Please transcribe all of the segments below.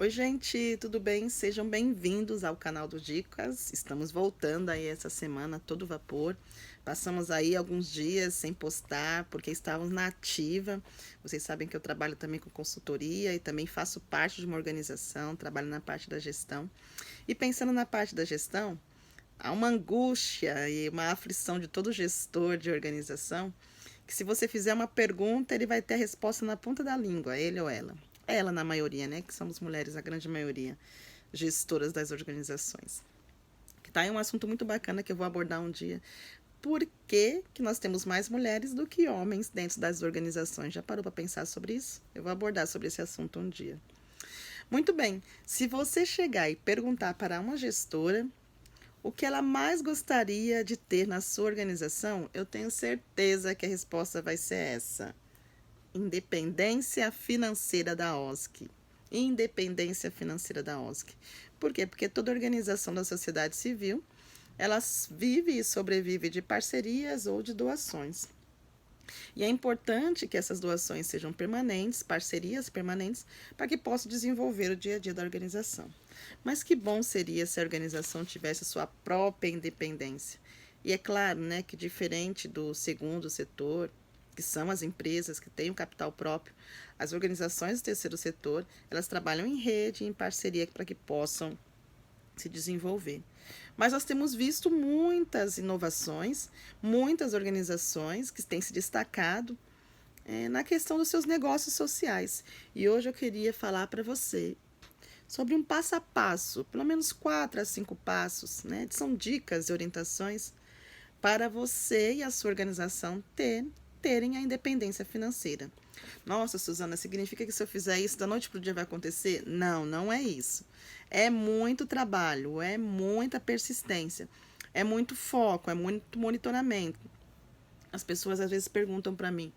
Oi, gente, tudo bem? Sejam bem-vindos ao canal do Dicas. Estamos voltando aí essa semana, todo vapor. Passamos aí alguns dias sem postar, porque estávamos na ativa. Vocês sabem que eu trabalho também com consultoria e também faço parte de uma organização, trabalho na parte da gestão. E pensando na parte da gestão, há uma angústia e uma aflição de todo gestor de organização, que se você fizer uma pergunta, ele vai ter a resposta na ponta da língua, ele ou ela. Ela, na maioria, né? Que somos mulheres, a grande maioria, gestoras das organizações. Que tá aí um assunto muito bacana que eu vou abordar um dia. Por que nós temos mais mulheres do que homens dentro das organizações? Já parou para pensar sobre isso? Eu vou abordar sobre esse assunto um dia. Muito bem, se você chegar e perguntar para uma gestora o que ela mais gostaria de ter na sua organização, eu tenho certeza que a resposta vai ser essa: independência financeira da OSC. Independência financeira da OSC. Por quê? Porque toda organização da sociedade civil, ela vive e sobrevive de parcerias ou de doações. E é importante que essas doações sejam permanentes, parcerias permanentes, para que possa desenvolver o dia a dia da organização. Mas que bom seria se a organização tivesse sua própria independência. E é claro, né, que diferente do segundo setor, que são as empresas que têm o capital próprio, as organizações do terceiro setor, elas trabalham em rede, em parceria, para que possam se desenvolver. Mas nós temos visto muitas inovações, muitas organizações que têm se destacado na questão dos seus negócios sociais. E hoje eu queria falar para você sobre um passo a passo, pelo menos 4 a 5 passos, né? São dicas e orientações para você e a sua organização terem a independência financeira. Nossa, Suzana, significa que se eu fizer isso da noite para o dia vai acontecer? Não, não é isso. É muito trabalho, é muita persistência, é muito foco, é muito monitoramento. As pessoas às vezes perguntam para mim: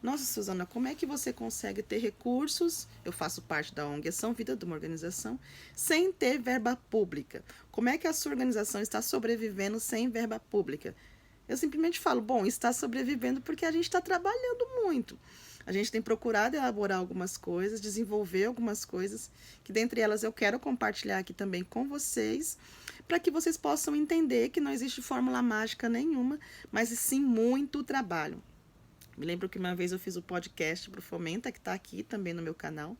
nossa, Suzana, como é que você consegue ter recursos? Eu faço parte da ONG Ação Vida, de uma organização, sem ter verba pública. Como é que a sua organização está sobrevivendo sem verba pública? Eu simplesmente falo: bom, está sobrevivendo porque a gente está trabalhando muito. A gente tem procurado elaborar algumas coisas, desenvolver algumas coisas, que dentre elas eu quero compartilhar aqui também com vocês, para que vocês possam entender que não existe fórmula mágica nenhuma, mas sim muito trabalho. Me lembro que uma vez eu fiz o podcast para o Fomenta, que está aqui também no meu canal.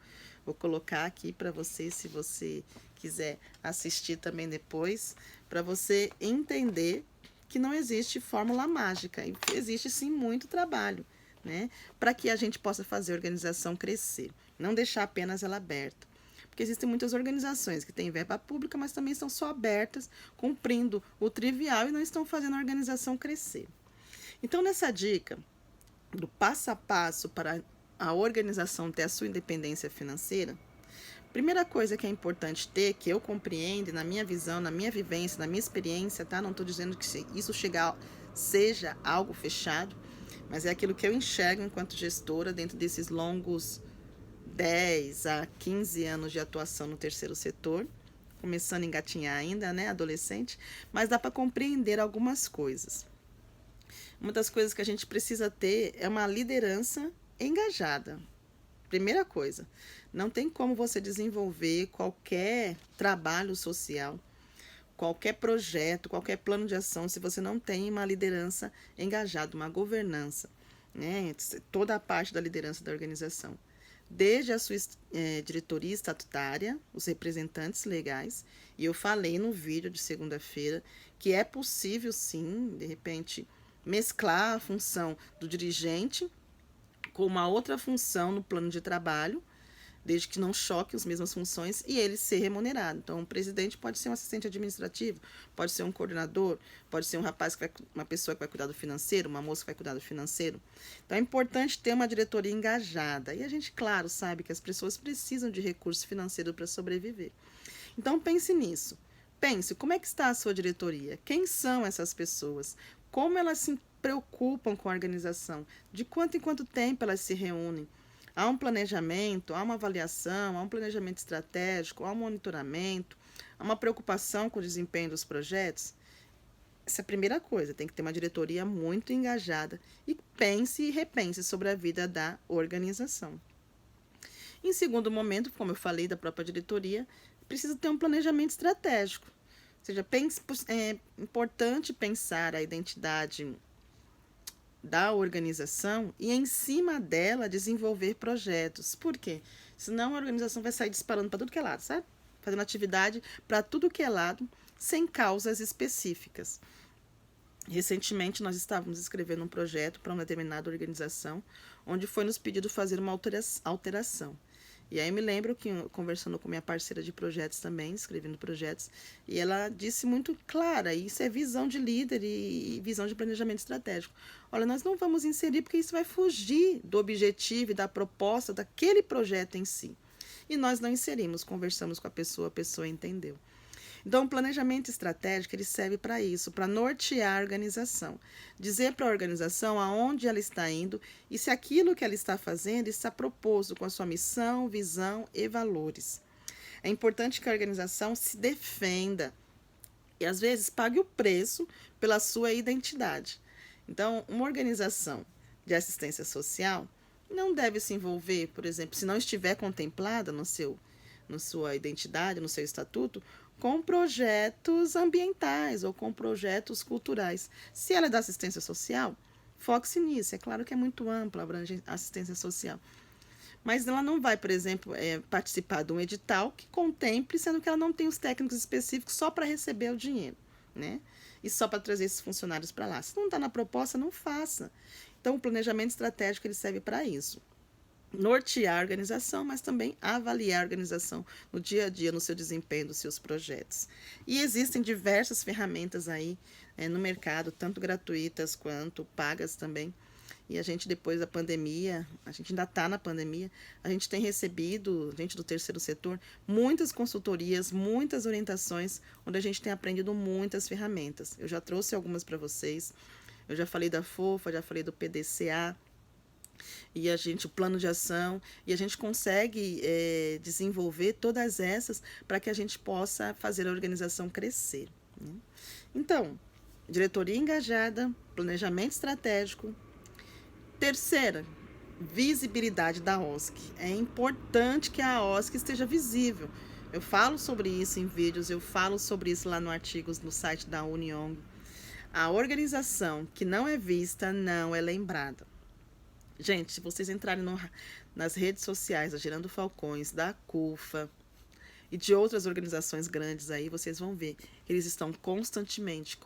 Vou colocar aqui para você, se você quiser assistir também depois, para você entender que não existe fórmula mágica, existe sim muito trabalho, né? Para que a gente possa fazer a organização crescer, não deixar apenas ela aberta. Porque existem muitas organizações que têm verba pública, mas também estão só abertas, cumprindo o trivial e não estão fazendo a organização crescer. Então, nessa dica do passo a passo para a organização ter a sua independência financeira, primeira coisa que é importante ter, que eu compreendo, na minha visão, na minha vivência, na minha experiência, tá? Não estou dizendo que isso seja algo fechado, mas é aquilo que eu enxergo enquanto gestora dentro desses longos 10 a 15 anos de atuação no terceiro setor, começando a engatinhar ainda, né, adolescente, mas dá para compreender algumas coisas. Uma das coisas que a gente precisa ter é uma liderança engajada. Primeira coisa, não tem como você desenvolver qualquer trabalho social, qualquer projeto, qualquer plano de ação, se você não tem uma liderança engajada, uma governança, né? Toda a parte da liderança da organização. Desde a sua diretoria estatutária, os representantes legais, e eu falei no vídeo de segunda-feira que é possível sim, de repente, mesclar a função do dirigente com uma outra função no plano de trabalho, desde que não choque as mesmas funções e ele ser remunerado. Então, o presidente pode ser um assistente administrativo, pode ser um coordenador, pode ser um rapaz uma pessoa que vai cuidar do financeiro, uma moça que vai cuidar do financeiro. Então, é importante ter uma diretoria engajada. E a gente, claro, sabe que as pessoas precisam de recursos financeiros para sobreviver. Então, pense nisso. Pense, como é que está a sua diretoria? Quem são essas pessoas? Como elas se preocupam com a organização? De quanto em quanto tempo elas se reúnem? Há um planejamento, há uma avaliação, há um planejamento estratégico, há um monitoramento, há uma preocupação com o desempenho dos projetos? Essa é a primeira coisa, tem que ter uma diretoria muito engajada e pense e repense sobre a vida da organização. Em segundo momento, como eu falei da própria diretoria, precisa ter um planejamento estratégico. Ou seja, é importante pensar a identidade da organização e, em cima dela, desenvolver projetos. Por quê? Senão a organização vai sair disparando para tudo que é lado, sabe? Fazendo atividade para tudo que é lado, sem causas específicas. Recentemente, nós estávamos escrevendo um projeto para uma determinada organização, onde foi nos pedido fazer uma alteração. E aí me lembro que, conversando com minha parceira de projetos também, escrevendo projetos, e ela disse muito clara, isso é visão de líder e visão de planejamento estratégico. Olha, nós não vamos inserir porque isso vai fugir do objetivo e da proposta daquele projeto em si. E nós não inserimos, conversamos com a pessoa entendeu. Então, o planejamento estratégico ele serve para isso, para nortear a organização. Dizer para a organização aonde ela está indo e se aquilo que ela está fazendo está proposto com a sua missão, visão e valores. É importante que a organização se defenda e, às vezes, pague o preço pela sua identidade. Então, uma organização de assistência social não deve se envolver, por exemplo, se não estiver contemplada na sua identidade, no seu estatuto, com projetos ambientais ou com projetos culturais. Se ela é da assistência social, foque-se nisso. É claro que é muito ampla a assistência social. Mas ela não vai, por exemplo, participar de um edital que contemple, sendo que ela não tem os técnicos específicos só para receber o dinheiro, né? E só para trazer esses funcionários para lá. Se não está na proposta, não faça. Então, o planejamento estratégico ele serve para isso. Nortear a organização, mas também avaliar a organização no dia a dia, no seu desempenho dos seus projetos. E existem diversas ferramentas aí no mercado, tanto gratuitas quanto pagas também. E a gente, depois da pandemia, a gente ainda está na pandemia, a gente tem recebido, gente do terceiro setor, muitas consultorias, muitas orientações, onde a gente tem aprendido muitas ferramentas. Eu já trouxe algumas para vocês, eu já falei da FOFA, já falei do PDCA, e o plano de ação, e a gente consegue desenvolver todas essas para que a gente possa fazer a organização crescer, né? Então, diretoria engajada, planejamento estratégico. Terceira, visibilidade da OSC. É importante que a OSC esteja visível. Eu falo sobre isso em vídeos, eu falo sobre isso lá no artigos no site da Uniong. A organização que não é vista não é lembrada. Gente, se vocês entrarem nas redes sociais da Gerando Falcões, da CUFA e de outras organizações grandes aí, vocês vão ver que eles estão constantemente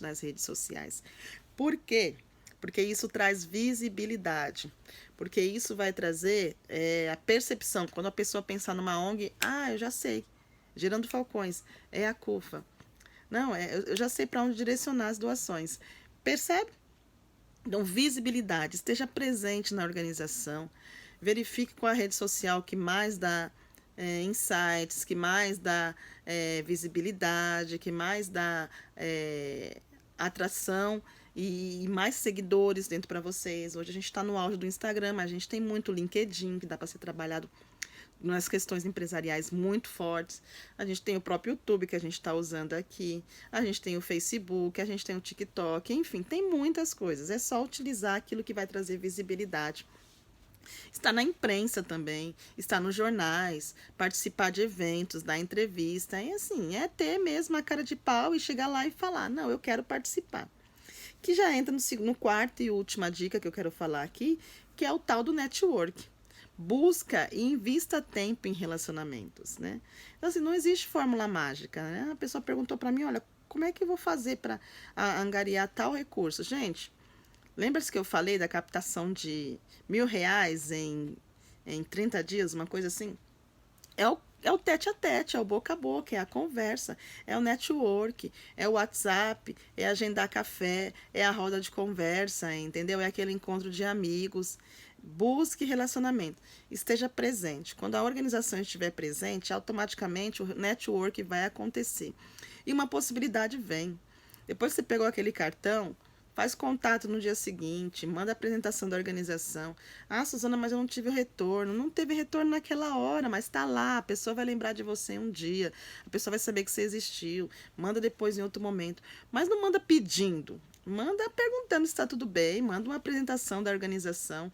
nas redes sociais. Por quê? Porque isso traz visibilidade, porque isso vai trazer a percepção. Quando a pessoa pensar numa ONG, eu já sei, Gerando Falcões, é a CUFA. Não, eu já sei para onde direcionar as doações. Percebe? Então, visibilidade, esteja presente na organização, verifique qual a rede social que mais dá insights, que mais dá visibilidade, que mais dá atração e mais seguidores dentro para vocês. Hoje a gente está no auge do Instagram, mas a gente tem muito LinkedIn, que dá para ser trabalhado nas questões empresariais muito fortes. A gente tem o próprio YouTube que a gente está usando aqui, a gente tem o Facebook, a gente tem o TikTok, enfim, tem muitas coisas. É só utilizar aquilo que vai trazer visibilidade. Está na imprensa também, está nos jornais, participar de eventos, dar entrevista, e assim, é ter mesmo a cara de pau e chegar lá e falar, não, eu quero participar. Que já entra no quarto e última dica que eu quero falar aqui, que é o tal do network. Busca e invista tempo em relacionamentos, né? Então, assim, não existe fórmula mágica, né? A pessoa perguntou para mim, olha, como é que eu vou fazer para angariar tal recurso? Gente, lembra-se que eu falei da captação de R$ 1.000 em 30 dias, uma coisa assim? É o tete a tete, é o boca a boca, é a conversa, é o network, é o WhatsApp, é agendar café, é a roda de conversa, entendeu? É aquele encontro de amigos. Busque relacionamento, esteja presente. Quando a organização estiver presente, automaticamente o network vai acontecer. E uma possibilidade vem. Depois que você pegou aquele cartão, faz contato no dia seguinte, manda a apresentação da organização. Suzana, mas eu não tive o retorno. Não teve retorno naquela hora, mas está lá. A pessoa vai lembrar de você um dia. A pessoa vai saber que você existiu. Manda depois em outro momento. Mas não manda pedindo. Manda perguntando se está tudo bem. Manda uma apresentação da organização.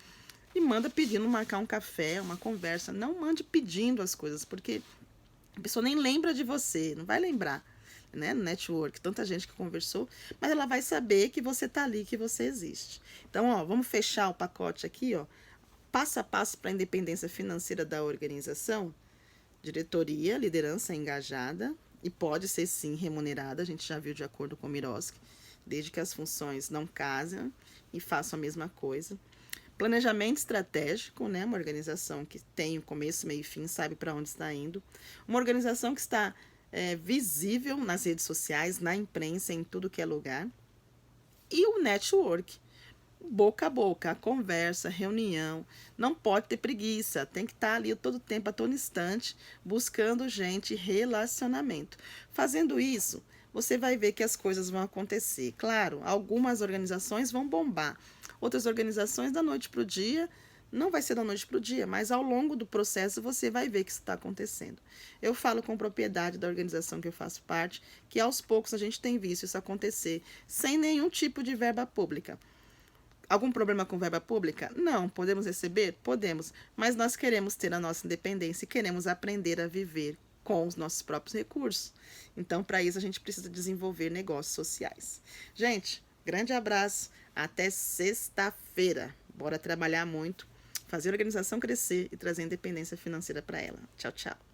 e manda pedindo marcar um café, uma conversa. Não mande pedindo as coisas, porque a pessoa nem lembra de você, não vai lembrar, né? No network, tanta gente que conversou, mas ela vai saber que você tá ali, que você existe. Então, ó, vamos fechar o pacote aqui, ó. Passo a passo para a independência financeira da organização. Diretoria, liderança engajada e pode ser sim remunerada, a gente já viu de acordo com o Miroski, desde que as funções não casem e façam a mesma coisa. Planejamento estratégico, né? Uma organização que tem o começo, meio e fim, sabe para onde está indo. Uma organização que está visível nas redes sociais, na imprensa, em tudo que é lugar. E o network, boca a boca, a conversa, reunião. Não pode ter preguiça, tem que estar ali todo tempo, a todo instante, buscando gente, relacionamento. Fazendo isso, você vai ver que as coisas vão acontecer. Claro, algumas organizações vão bombar, outras organizações da noite para o dia. Não vai ser da noite para o dia, mas ao longo do processo você vai ver que isso está acontecendo. Eu falo com propriedade da organização que eu faço parte, que aos poucos a gente tem visto isso acontecer sem nenhum tipo de verba pública. Algum problema com verba pública? Não. Podemos receber? Podemos. Mas nós queremos ter a nossa independência e queremos aprender a viver com os nossos próprios recursos. Então, para isso, a gente precisa desenvolver negócios sociais. Gente, grande abraço. Até sexta-feira. Bora trabalhar muito, fazer a organização crescer e trazer independência financeira para ela. Tchau, tchau.